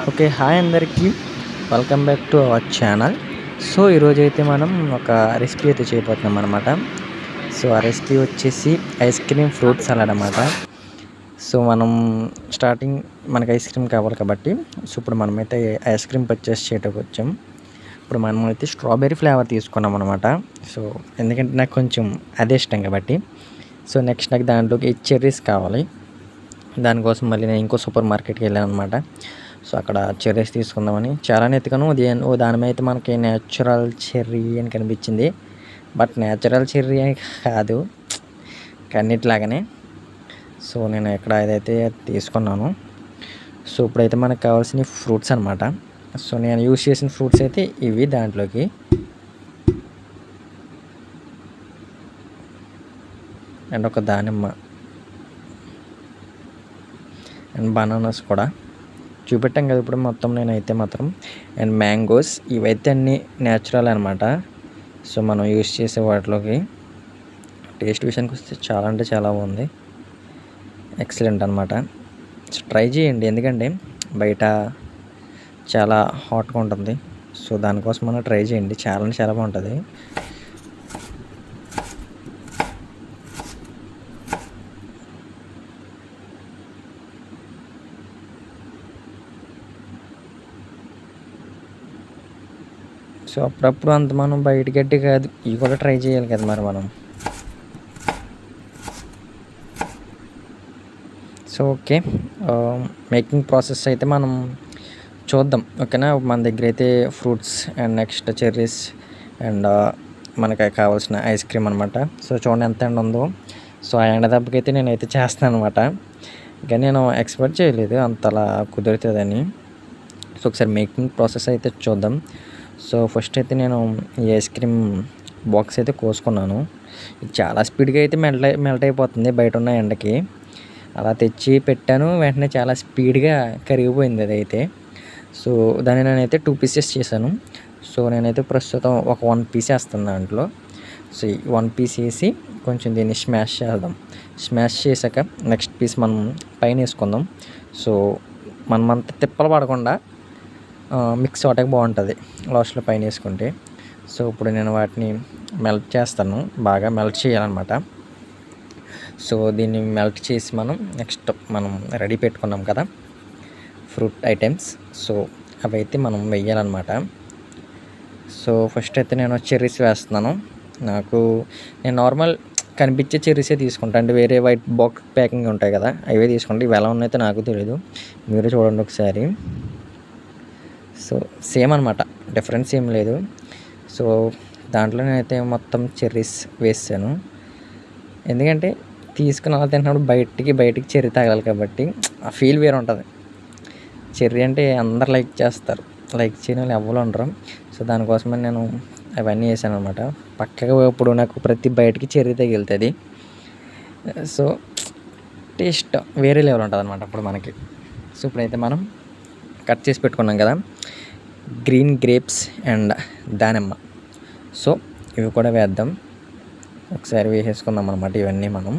Okay. Hi అందరికీ. Welcome back to our channel. So, ఈరోజైతే మనం ఒక రెసిపీ అయితే చేయబోతున్నాం అనమాట. సో, ఆ రెసిపీ వచ్చేసి ఐస్ క్రీమ్ ఫ్రూట్ సలాడ్ అనమాట. సో, స్టార్టింగ్ మనకు ఐస్ క్రీమ్ కావాలి కాబట్టి ఇప్పుడు మనమైతే ఐస్ క్రీమ్ పర్చేస్ చేయడానికి వచ్చాం. ఇప్పుడు మనమైతే స్ట్రాబెర్రీ ఫ్లేవర్ తీసుకున్నాం అనమాట. సో, ఎందుకంటే నాకు కొంచెం అదే ఇష్టం కాబట్టి. సో, నెక్స్ట్ నాకు దాంట్లోకి చెర్రీస్ కావాలి. దానికోసం మళ్ళీ నేను ఇంకో సూపర్ మార్కెట్కి వెళ్ళాను అనమాట. సో, అక్కడ చెర్రీస్ తీసుకుందామని చాలానే ఎతికాను. దాని మీద అయితే మనకి న్యాచురల్ చెర్రీ అని కనిపించింది. బట్ న్యాచురల్ చెర్రీ అని కాదు, అన్నిటిలాగానే. సో, నేను ఇక్కడ ఏదైతే తీసుకున్నాను. సో, ఇప్పుడైతే మనకు కావాల్సిన ఫ్రూట్స్ అనమాట. సో, నేను యూజ్ చేసిన ఫ్రూట్స్ అయితే ఇవి. దాంట్లోకి అండ్ ఒక దానిమ్మ అండ్ బనానాస్ కూడా చూపెట్టాం కదా ఇప్పుడు మొత్తం. నేనైతే మాత్రం అండ్ మ్యాంగోస్ ఇవైతే అన్నీ న్యాచురల్ అనమాట. సో, మనం యూస్ చేసే వాటిలోకి టేస్ట్ విషయానికి వస్తే చాలా అంటే చాలా బాగుంది. ఎక్సలెంట్ అనమాట. సో, ట్రై చేయండి, ఎందుకంటే బయట చాలా హాట్గా ఉంటుంది. సో, దానికోసం మనం ట్రై చేయండి, చాలా అంటే చాలా బాగుంటుంది. సో, అప్పుడప్పుడు అంత మనం బయట గడ్డి కాదు, ఇవి కూడా ట్రై చేయాలి కదా మరి మనం. సో, ఓకే, మేకింగ్ ప్రాసెస్ అయితే మనం చూద్దాం. ఓకేనా. మన దగ్గర అయితే fruits and next cherries and మనకి కావాల్సిన ఐస్ క్రీమ్ అనమాట. సో, చూడండి ఎంత ఎండ ఉందో. సో, ఆ ఎండ దెబ్బకైతే నేనైతే చేస్తాను అనమాట. ఇంకా నేను ఎక్స్పెక్ట్ చేయలేదు అంతలా కుదురుతుందని. సో, ఒకసారి మేకింగ్ ప్రాసెస్ అయితే చూద్దాం. సో, ఫస్ట్ అయితే నేను ఈ ఐస్ క్రీమ్ బాక్స్ అయితే కోసుకున్నాను. ఇది చాలా స్పీడ్గా అయితే మెల్ట్ అయిపోతుంది బయట ఉన్న ఎండకి. అలా తెచ్చి పెట్టాను, వెంటనే చాలా స్పీడ్గా కరిగిపోయింది అదైతే. సో, దాన్ని నేనైతే 2 పీసెస్ చేశాను. సో, నేనైతే ప్రస్తుతం ఒక 1 పీస్ వేస్తాను దాంట్లో. సో, ఈ 1 పీస్ వేసి కొంచెం దీన్ని స్మాష్ చేద్దాం. స్మాష్ చేశాక నెక్స్ట్ పీస్ మనం పైన వేసుకుందాం. సో, మనమంతా తిప్పలు పడకుండా మిక్స్ అవటానికి బాగుంటుంది లాస్ట్లో పైన వేసుకుంటే. సో, ఇప్పుడు నేను వాటిని మెల్ట్ చేస్తాను, బాగా మెల్ట్ చేయాలన్నమాట. సో, దీన్ని మెల్ట్ చేసి నెక్స్ట్ మనం రెడీ పెట్టుకున్నాం కదా ఫ్రూట్ ఐటమ్స్. సో, అవైతే మనం వేయాలన్నమాట. సో, ఫస్ట్ అయితే నేను చెర్రీస్ వేస్తున్నాను. నేను నార్మల్ కనిపించే చెర్రీసే తీసుకుంటాను, అంటే వేరే వైట్ బాక్స్ ప్యాకింగ్ ఉంటాయి కదా అవే తీసుకుంటే. ఇవి ఎలా ఉన్నాయితే నాకు తెలియదు, మీరు చూడండి ఒకసారి. సో, సేమ్ అనమాట, డిఫరెన్స్ ఏం లేదు. సో, దాంట్లో నేనైతే మొత్తం చెర్రీస్ వేసాను, ఎందుకంటే తీసుకుని అలా తింటున్నప్పుడు బయటికి చెర్రీ తాగాలి కాబట్టి ఆ ఫీల్ వేరే ఉంటుంది. చెర్రీ అంటే అందరు లైక్ చేస్తారు, లైక్ చేయని వాళ్ళు ఎవరు ఉండరు. సో, దానికోసమని నేను అవన్నీ వేసాను అనమాట. పక్కగా ఇప్పుడు నాకు ప్రతి బయటికి చెర్రీ తగిలుతుంది. సో, టేస్ట్ వేరే లెవెల్ ఉంటుంది అనమాట అప్పుడు మనకి. సో, ఇప్పుడైతే మనం కట్ చేసి పెట్టుకున్నాం కదా గ్రీన్ గ్రేప్స్ అండ్ దానిమ్మ. సో, ఇవి కూడా వేద్దాం, ఒకసారి వేసేసుకుందాం అనమాట ఇవన్నీ మనం.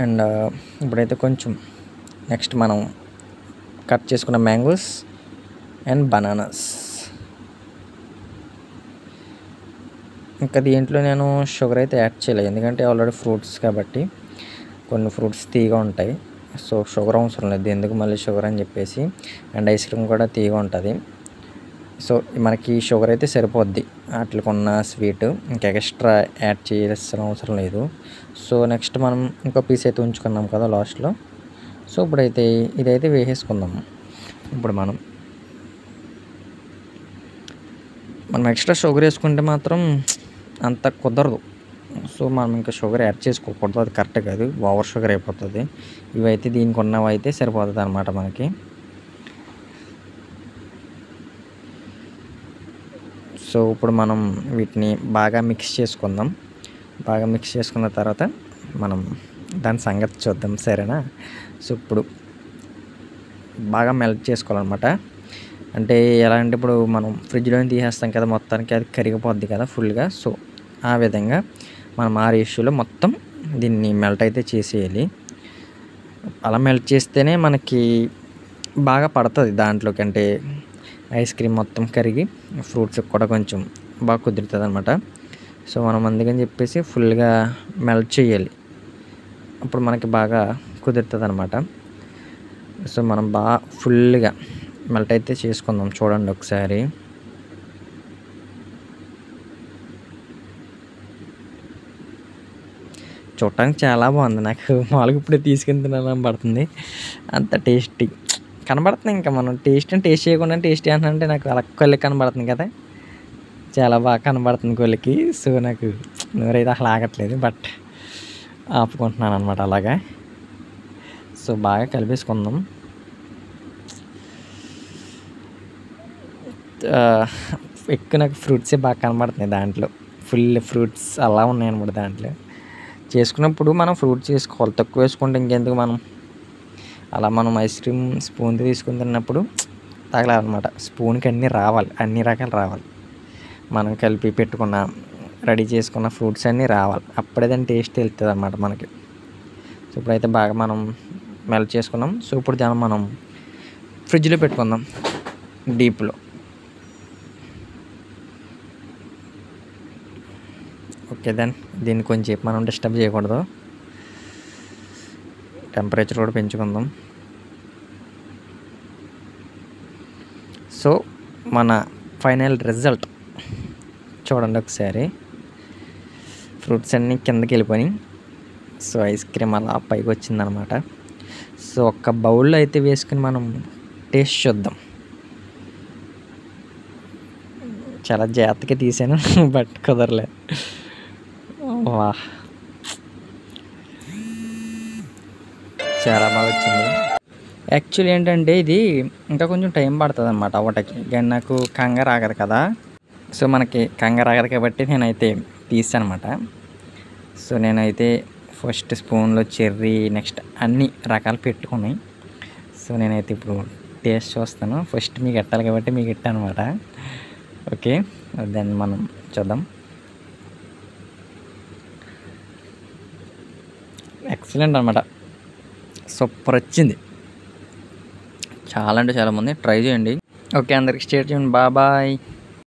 అండ్ ఇప్పుడైతే కొంచెం నెక్స్ట్ మనం కట్ చేసుకున్న మ్యాంగోస్ అండ్ బనానాస్. ఇంకా దీంట్లో నేను షుగర్ అయితే యాడ్ చేయలేదు, ఎందుకంటే ఆల్రెడీ ఫ్రూట్స్ కాబట్టి కొన్ని ఫ్రూట్స్ తీయగా ఉంటాయి. సో, షుగర్ అవసరం లేదు, ఎందుకు మళ్ళీ షుగర్ అని చెప్పేసి. అండ్ ఐస్ క్రీమ్ కూడా తీయగా ఉంటుంది. సో, మనకి షుగర్ అయితే సరిపోద్ది వాటికున్న స్వీట్, ఇంకా ఎక్స్ట్రా యాడ్ చేయాల్సిన అవసరం లేదు. సో, నెక్స్ట్ మనం ఇంకో పీస్ అయితే ఉంచుకున్నాం కదా లాస్ట్లో. సో, ఇప్పుడైతే ఇదైతే వేసేసుకుందాము. ఇప్పుడు మనం ఎక్స్ట్రా షుగర్ వేసుకుంటే మాత్రం అంత కుదరదు. సో, మనం ఇంకా షుగర్ యాడ్ చేసుకోకూడదు, అది కరెక్ట్ కాదు, ఓవర్ షుగర్ అయిపోతుంది. ఇవైతే దీనికి ఉన్నవి అయితే సరిపోతుంది అనమాట మనకి. సో, ఇప్పుడు మనం వీటిని బాగా మిక్స్ చేసుకుందాం. బాగా మిక్స్ చేసుకున్న తర్వాత మనం దాని సంగతి చూద్దాం, సరేనా. సో, ఇప్పుడు బాగా మెల్ట్ చేసుకోవాలన్నమాట. అంటే ఎలా అంటే ఇప్పుడు మనం ఫ్రిడ్జ్లోనే తీసేస్తాం కదా, మొత్తానికి అది కరిగిపోద్ది కదా ఫుల్గా. సో, ఆ విధంగా మనం ఆ రేషియోలో మొత్తం దీన్ని మెల్ట్ అయితే చేసేయాలి. అలా మెల్ట్ చేస్తేనే మనకి బాగా పడుతుంది దాంట్లోకి, అంటే ఐస్ క్రీమ్ మొత్తం కరిగి ఫ్రూట్స్ కూడా కొంచెం బాగా కుదురుతుంది అనమాట. సో మనం అందుకని చెప్పేసి ఫుల్గా మెల్ట్ చేయాలి, అప్పుడు మనకి బాగా కుదురుతుంది అనమాట. సో మనం బాగా ఫుల్గా మెల్ట్ అయితే చేసుకుందాం. చూడండి ఒకసారి. చూడటానికి చాలా బాగుంది. నాకు మామూలుగా ఇప్పుడే తీసుకుని తినాలని పడుతుంది, అంత టేస్టీ కనబడుతుంది. ఇంకా మనం టేస్ట్ చేయకుండా టేస్టీ అంటే నాకు అలా కొల్లికి కనబడుతుంది కదా, చాలా బాగా కనబడుతుంది కొల్లికి. సో నాకు నోరైతే అసలు ఆగట్లేదు, బట్ ఆపుకుంటున్నాను అనమాట అలాగా. సో బాగా కలిపేసుకుందాం. ఎక్కువ నాకు ఫ్రూట్సే బాగా కనబడుతున్నాయి దాంట్లో, ఫుల్ ఫ్రూట్స్ అలా ఉన్నాయన్నమాట. దాంట్లో చేసుకున్నప్పుడు మనం ఫ్రూట్స్ వేసుకోవాలి, తక్కువ వేసుకుంటే ఇంకెందుకు మనం అలా మనం ఐస్ క్రీమ్ స్పూన్ తీసుకుని తిన్నప్పుడు తగలాలన్నమాట. స్పూన్కి అన్నీ రావాలి, అన్ని రకాలు రావాలి. మనం కలిపి పెట్టుకున్న రెడీ చేసుకున్న ఫ్రూట్స్ అన్నీ రావాలి, అప్పుడే దాని టేస్ట్ తెలుస్తుంది అన్నమాట మనకి. సో ఇప్పుడైతే బాగా మనం మెల్ట్ చేసుకున్నాం. సో ఇప్పుడు దాన్ని మనం ఫ్రిడ్జ్లో పెట్టుకుందాం, డీప్లో. ఓకే, దీన్ని కొంచెం మనం డిస్టర్బ్ చేయకూడదు, టెంపరేచర్ కూడా పెంచుకుందాం. సో మన ఫైనల్ రిజల్ట్ చూడండి ఒకసారి. ఫ్రూట్స్ అన్నీ కిందకి వెళ్ళిపోయి, సో ఐస్ క్రీమ్ అలా పైకి వచ్చిందనమాట. సో ఒక్క బౌల్లో అయితే వేసుకుని మనం టేస్ట్ చూద్దాం. చాలా జాగ్రత్తగా తీసాను, బట్ కుదరలేదు. వా, చాలా బాగా వచ్చింది. యాక్చువల్లీ ఏంటంటే ఇది ఇంకా కొంచెం టైం పడుతుంది అనమాట అవ్వటకి, కానీ నాకు కంగారు ఆగదు కదా. సో మనకి కంగారు ఆగదు కాబట్టి నేనైతే తీసాను అనమాట. సో నేనైతే ఫస్ట్ స్పూన్లో చెర్రీ, నెక్స్ట్ అన్ని రకాలు పెట్టుకున్నాయి. సో నేనైతే ఇప్పుడు టేస్ట్ చూస్తాను. ఫస్ట్ మీకు ఎట్టాలి కాబట్టి మీకు ఎట్టాను అనమాట. ఓకే, దాన్ని మనం చూద్దాం. ఎక్సలెంట్ అనమాట, సూపర్ వచ్చింది. చాలా అంటే చాలా మంది ట్రై చేయండి. ఓకే, అందరికి స్టే ట్యూన్, బాయ్.